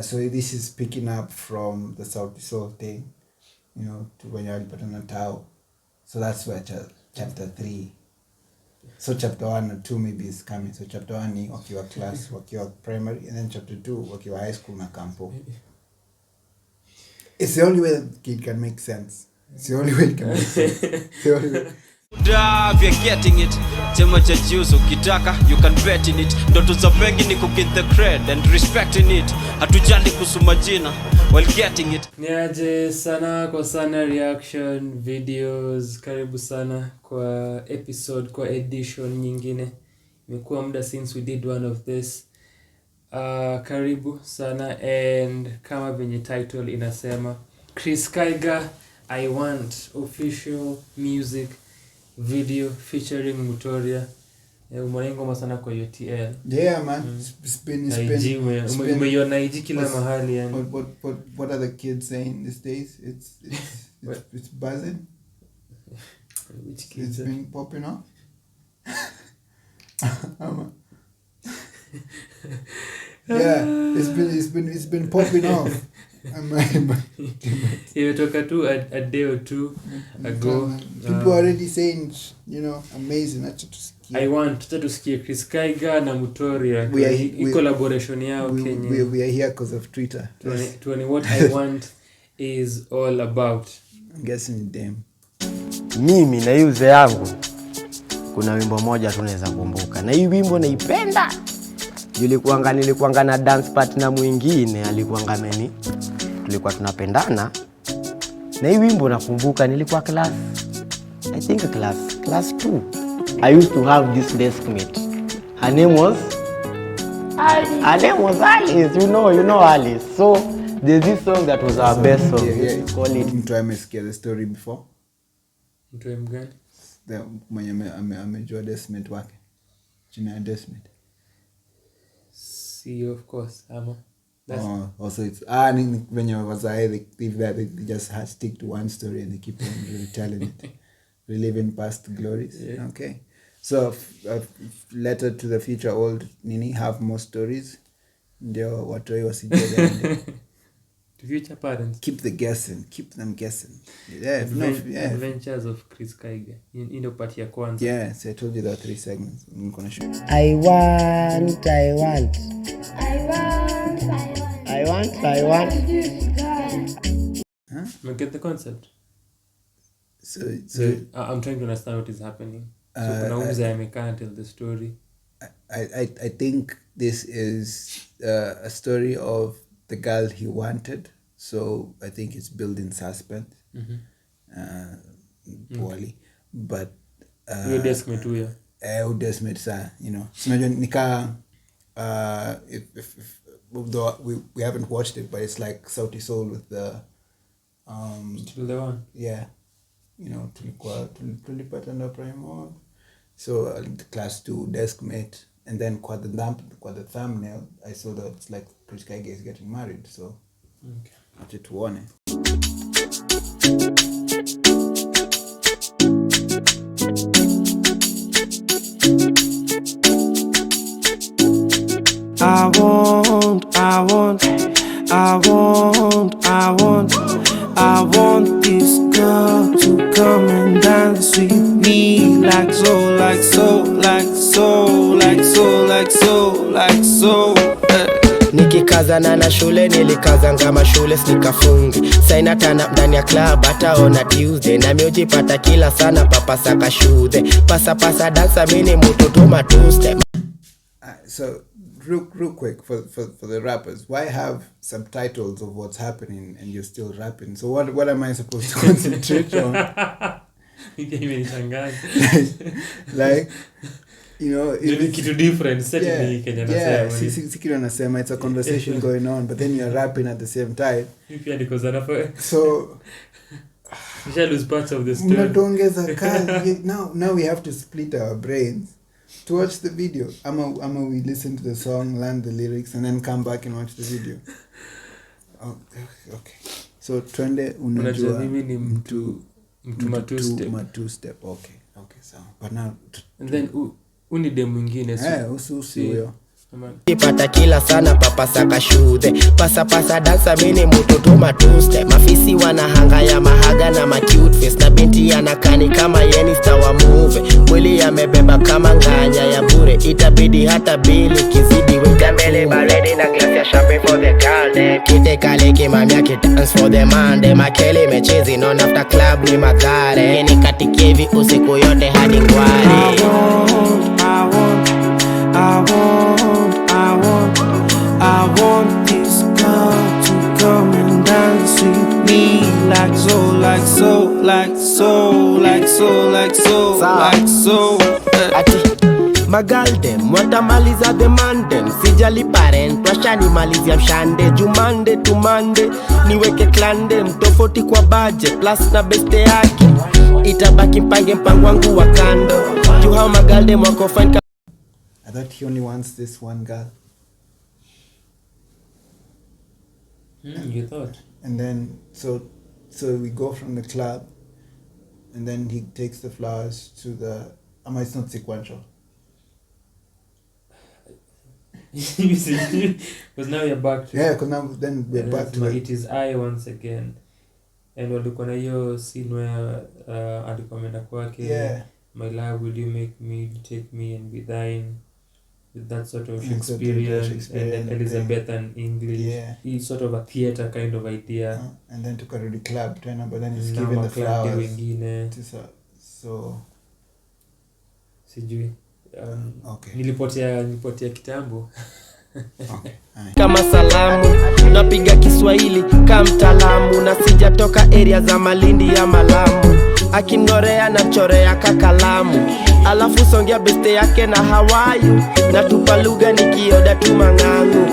So this is picking up from the South Soul thing, to when you're putting a towel. So that's where chapter 3. So chapter 1 or 2 maybe is coming. So chapter 1 ni wakiwa class, wakiwa primary, and then chapter 2 wakiwa high school na campo. It's the only way that kid can make sense. It's the only way it can make sense. The only way. If you're getting it, chema cha juice ukitaka you can bet in it. Ndoto za wengi ni kuget the cred and respecting it. Hatujali kuhusu majina while getting it. Niaje sana kwa sana reaction videos, karibu sana kwa episode, kwa edition nyingine. Imekuwa muda since we did one of this. Karibu sana, and kama venye title inasema Kaiga, I want official music video featuring Mutoriah. Umelengo sana kwa UTL. Yeah man, it's been umeiona hiji kila mahali yani. What are the kids saying these days? It's buzzing. Which kids? It's been popping off. Yeah, it's been popping off. Imetoka tu a day or two ago. People are already saying, amazing. I want to see Kaiga na Mutoriah. Collaboration yao Kenya. We are here because of Twitter. What I want is all about. I'm guessing them. Mimi na yuze yangu kuna wimbo moja tunaweza kumbuka. Na hii wimbo naipenda. Nilikuanga na dance partner mwingine alikuanga meni. Tulikuwa tunapendana. Na hii wimbo nakumbuka nilikuwa class 2. I used to have this deskmate. Her name was Alice. You know Alice. So there's this song that was our best song. Yeah. Call it Mutoriah amesikia the story before. Mutoriah mgani? Mwenye amejua deskmate wake. Jina ya deskmate. See, of course. Also it's when you was they just stick to one story and they keep on retelling it, reliving past glories. Yeah. Okay, so letter to the future old nini, have more stories. Ndio watoi wasijele. To future parents, keep them guessing. Adventures of Kaiga in part ya kwanza. Yeah, so I told you there are 3 segments. I'm gonna show you. I want. Huh? You get the concept? So I'm trying to understand what is happening. So I can't tell the story. I think this is a story of the girl he wanted. So I think it's building suspense. Poorly. But your deskmate huyo. Deskmate sa, So nika if though we haven't watched it, but it's like Sauti Soul with the still the one. Yeah. Tulipata primo. So class 2 deskmate, and then kwa the thumbnail I saw that it's like Kaiga is getting married, so acha tuone. I want this girl to come and dance with me like so. Nikikazana na shule nilikazanga mashule sikafungi. Saina tana ndani ya club hataona Tuesday. Na miojipata kila sana papa saka shude. Pasa dansa mini mututuma 2 step. So real quick for the rappers, why have subtitles of what's happening and you're still rapping? So what am I supposed to concentrate on? Like kitu different setting Kenya nasema. Sikira nasema it's a conversation going on, but then you're rapping at the same time. So you lose parts of the story. Now we have to split our brains to watch the video. Ama we listen to the song, learn the lyrics, and then come back and watch the video. Okay. So twende unajua mimi ni mtu ma 2 step. Okay. So but now and then uni dem mwingine usi huyo. Ipata kila sana papasa kashude pasa dansa mini mutoto matuste mafisi wanahanga ya mahaga na ma cute face na binti anakani kama yeni star wa movie mwili yamebeba kama nganya ya bure itabidi hata bili kizidi weka mbele baridi na glass ya champagne for the girl kite kale kimamia dance for the man makele mechezi non after club ni magare ni katikie hivi usiku yote hadi ngware I want this girl to come and dance with me like so, like so, like so, like so, like so, like so. Ati magaldem watamaliza the mandem sijali parent washani malizia mshande jumande tumande niweke klande mtofauti kwa budget plus na beste yake itabaki mpange mpango wangu wa kando juu hao magaldem wako fine. I thought he only wants this one girl. You thought? And then so we go from the club, and then he takes the flowers to the. It's not sequential. Because now you're back to. Yeah, because now then we're back to it is I once again, and walikuwa na hiyo scene where alikuwa ameenda kwake. Yeah. My love, will you make me, take me and be thine? With that sort of Shakespearean and then Elizabethan English. Yeah. It's sort of a theater kind of idea. And then to go to the club, but then he's Now giving the club flowers. wengine. So. Sijui. Okay. Nilipotea kitambo. Okay. Kama salamu napiga Kiswahili kama mtaalamu na sijatoka area za Malindi ya Malamu akinorea na chorea kakalamu alafu songea beste yake na Hawaii na tupa lugha nikioda tu mangangu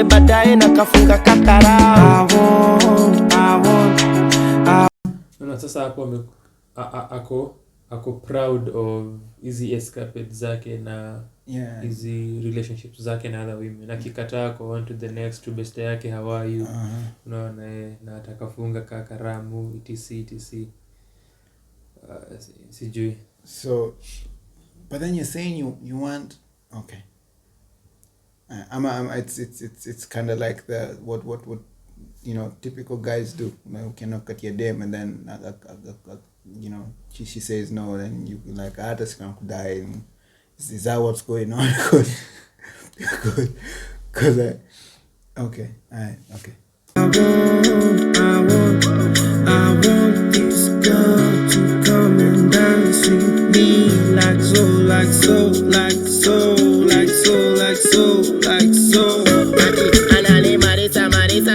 baadaye na kafunga kakarao. Na sasa hapo ako proud of hizi escapades zake na hizi relationships zake na other women. Akikataa kwa one to the next to best yake Hawaii. Unaona na atakafunga kakaramu etc. Sijui. So but then you're saying you want okay. It's kind of like the what typical guys do. You cannot cut your dam and then she says no, then you like just gonna die. Is that what's going on? Because okay, alright, okay. I want this girl to come and dance with me like so, like so, like so, like so, like so, like so. Anani marisa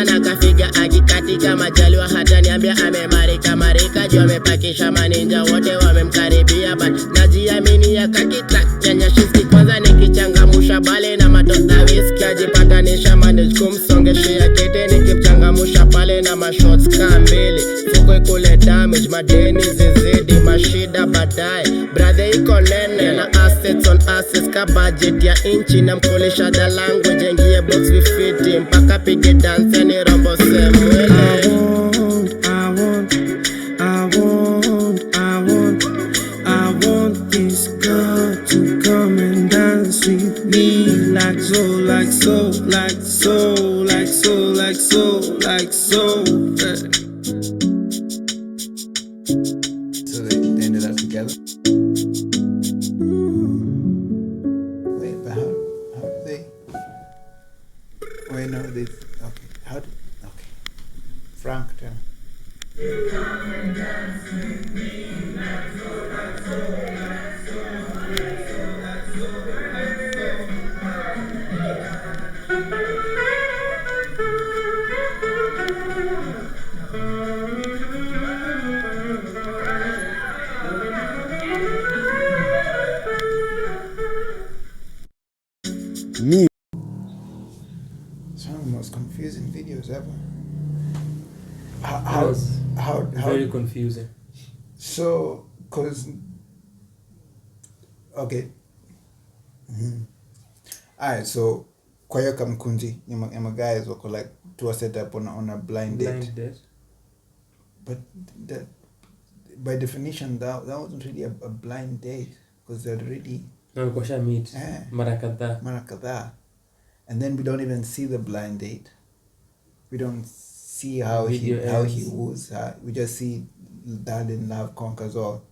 na kafiga akikatika majaliwa hata niambia amemarika juu amepakisha maninja wote wamemkaribia but najiamini ya kakita chanya shiski kwanza nikichangamusha bale na matota whisky ajipatanisha manage kumsongeshea kete nikimchangamusha pale na mashots kambele fuko ikule damage madeni zizidi mashida baadaye brother iko nene na assets on assets ka budget ya inchi na mkolisha the language ingie box we fit mpaka pige dance ni rombo semwele. I want this girl to come and dance with me like so, like so, like so, like so, like so, like so. So they ended up together. Wait, but how do they? Wait, no, they okay. Okay, Frank, tell me. Me. It's one of the most confusing videos ever. How Very confusing. So, cause okay. Alright, so kwa hiyo kamkunji my guys wako like to a setup on a blind date. But that by definition that wasn't really a blind date because they'd already Na ukosha meet mara kadhaa. and then we don't even see the blind date. We don't see how he Video woos her. We just see darling love conquers all.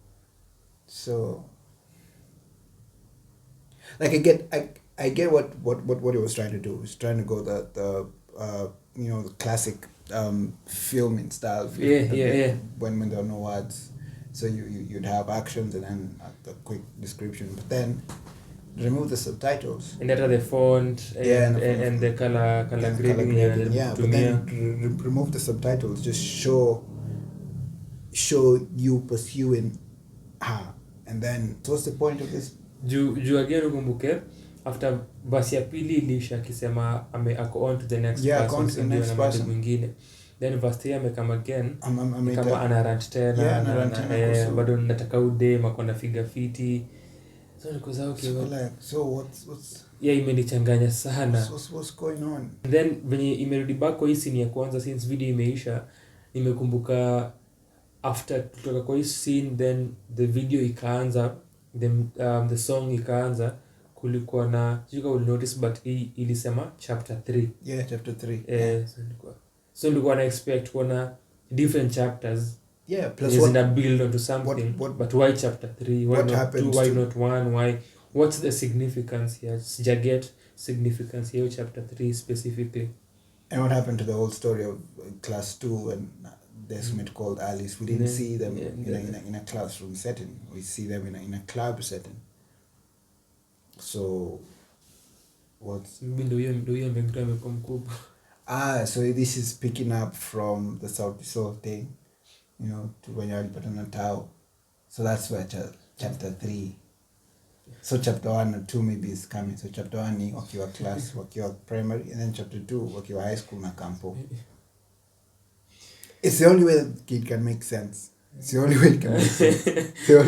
So, like I get what he was trying to do. He was trying to go the classic filming style. When there are no words, so you'd have actions and then the quick description, but then remove the subtitles and that the font and the color grading, but then remove the subtitles. Just show you pursuing her, and then so what's the point of this? Juu again ukumbuke after verse ya pili ilisha akisema ako on to the next person mwingine, then verse 3 amekama again kama ana rant tena bado nataka ude makona figure fiti. So nikuza so what's imenichanganya sana. What's going on? Then venye imerudi back kwa hii scene ya kwanza since video imeisha, nimekumbuka after kutoka kwa hii scene then the video ikaanza, the song ikaanza, kulikuwa na sijui kama notice but ilisema chapter 3. Chapter 3. So nilikuwa na expect kuona different chapters. Plus what in build onto something. But why chapter 3? Why not 2? Why not 1? Why? What's the significance here? Sijaget significance here chapter 3 specifically. And what happened to the whole story of class 2 and Desmond called Alice? We didn't see them in a classroom setting. We see them in a club setting. So what's so this is picking up from the South Soul thing, to when you're putting a towel. So that's where chapter 3. So chapter 1 or 2 maybe is coming. So chapter 1 ni wakiwa class, wakiwa primary, and then chapter 2 wakiwa high school na campo. It's the only way the kid can make sense. It's the only way it can make sense. It's the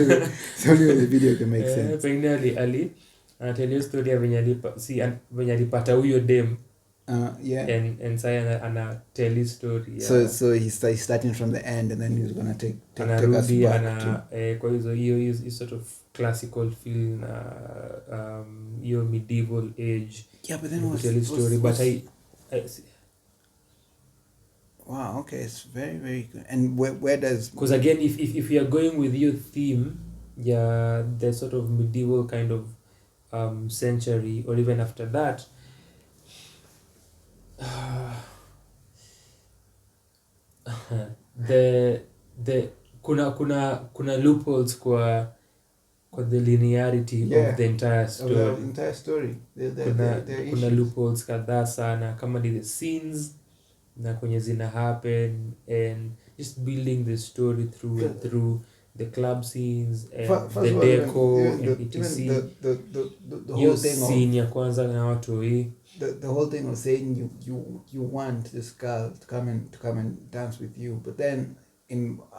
only way the video can make sense. Pengine Ali anatelia story ya venye alipata huyo dem. And Saya ana tell his story. So he's starting from the end, and then he's gonna take us back to kwa hiyo sort of classical feel hiyo medieval age. But then tell his story, but I wow, okay, it's very, very good. And where does... Because again, if you are going with your theme, the sort of medieval kind of century, or even after that, kuna loopholes kwa the linearity of the entire story. Kuna loopholes kadhaa sana, kama ni the scenes na kwenye zina happen, and just building the story through the club scenes and the deco and etc. The whole thing scene ya kwanza na watu hii, the whole thing of saying you want this girl to come and dance with you, but then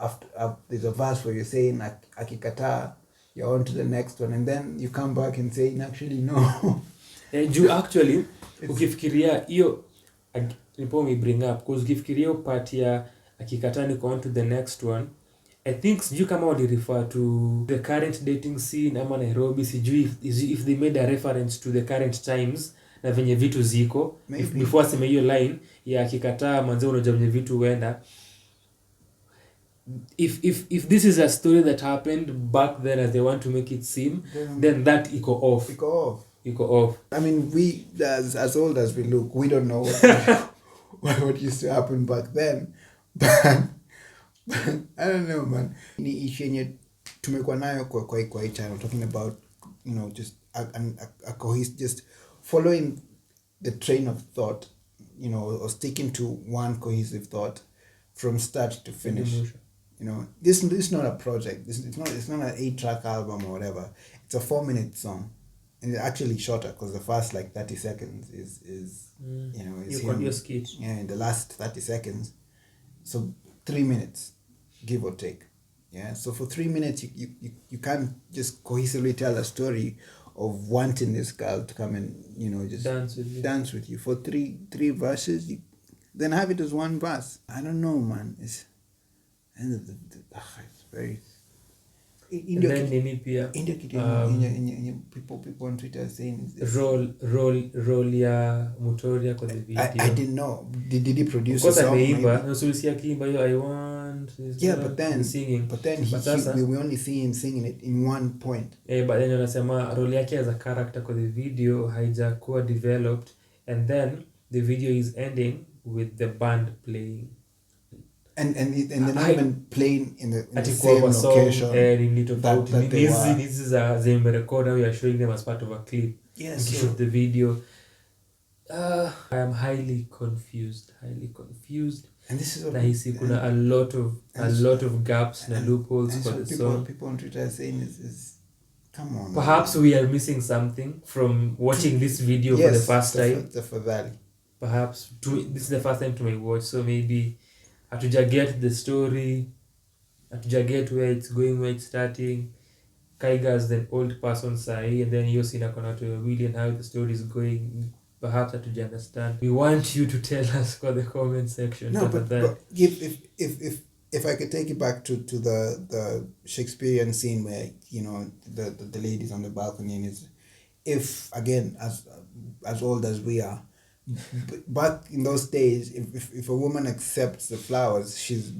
after there's a verse where you're saying akikataa, you're on to the next one, and then you come back and say actually no. You actually ukifikiria hiyo nipo me bring up, because ukifikiria part ya akikataa niko on to the next one, I think sijui kama wali refer to the current dating scene ama Nairobi, sijui if they made a reference to the current times na venye vitu ziko before sema hiyo line ya akikataa manze unajua venye vitu huenda. If this is a story that happened back then as they want to make it seem, then that iko off. I mean, we as old as we look, we don't know what used to happen back then, but I don't know, man. Ni issue yenye tumekuwa nayo kwa hii channel, talking about just a cohesive, just following the train of thought, or sticking to one cohesive thought from start to finish. This is not a project. It's not an 8-track album or whatever. It's a 4-minute song, and it's actually shorter because the first 30 seconds is your skit. Yeah, in the last 30 seconds, so 3 minutes, give or take. Yeah, so for 3 minutes you can't just cohesively tell a story of wanting this girl to come and just dance with you for three verses. Then have it as one verse. I don't know, man. It's very. India then nini pia India kitu people on Twitter are saying role ya Mutoriah kwa the video. I didn't know. Did he produce Of course a song? ameimba, no so si akiimba hiyo I want But then singing. we only see him singing it in one point. But then anasema role yake as a character kwa the video haijakuwa developed, and then the video is ending with the band playing. And they're not even playing in the same Kwa song, location that they were. This is a record now we are showing them as part of a clip. Yes. To shoot the video. I am highly confused. And this is what Nahisi kuna a lot of gaps na loopholes for the song. People on Twitter are saying is come on. Perhaps we are missing something from watching this video for the first time. Perhaps this is the first time to my watch, so maybe hatuja get the story, hatuja get where it's going, where it's starting. Kaiga as the old person sahi, and then Yosi na kona to William how the story is going. Perhaps hatuja understand. We want you to tell us for the comment section. No, but if I could take you back to the Shakespearean scene where the ladies on the balcony, and if again as old as we are, back in those days, if a woman accepts the flowers, she's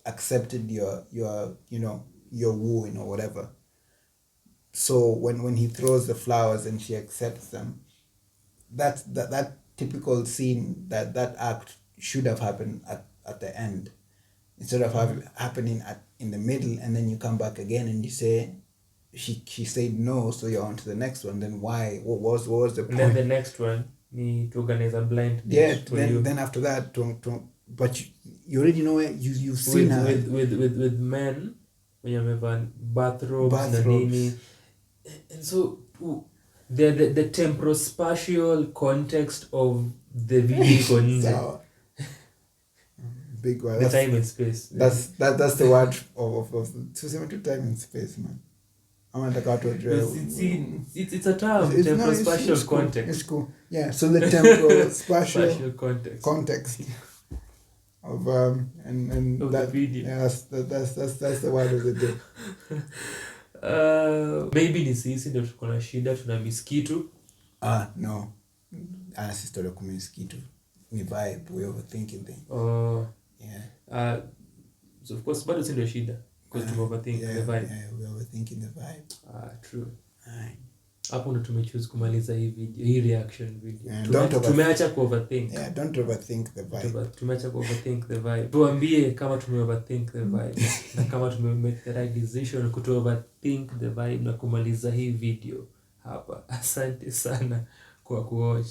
accepted your wooing or whatever. So when he throws the flowers and she accepts them, that typical scene, that act should have happened at the end, instead of happening in the middle, and then you come back again and you say she said no, so you're on to the next one. Then why? What was the point? And then the next one, to organize a blind date for you. Then after that, but you already know it. You've seen her with men when you have bathrobes na nini, and so the temporal-spatial context of the video so, big word. The time and space. That's the word of time and space, man. I'm gonna talk to it's a term. Temporal-spatial context. It's cool. Yeah. So the temporal-spatial context of and of that the video. Yeah, that's the word of the day. Maybe ni sisi ndio tuko na shida, tuna miss kitu. No. Si story ku miss kitu. Ni vibe, we overthinking thing. Yeah. So of course bado si ndio shida, because to overthink the vibe. Yeah, we overthinking the vibe. True. Aye. Hapo ndo tumechoose kumaliza hii video, hii reaction video. Tumeacha ku overthink. Yeah, don't overthink the vibe. Tumeacha ku overthink the vibe. Tuambie kama tume overthink the vibe na kama tume make the right decision ku overthink the vibe na kumaliza hii video hapa. Asante sana kwa kuwatch.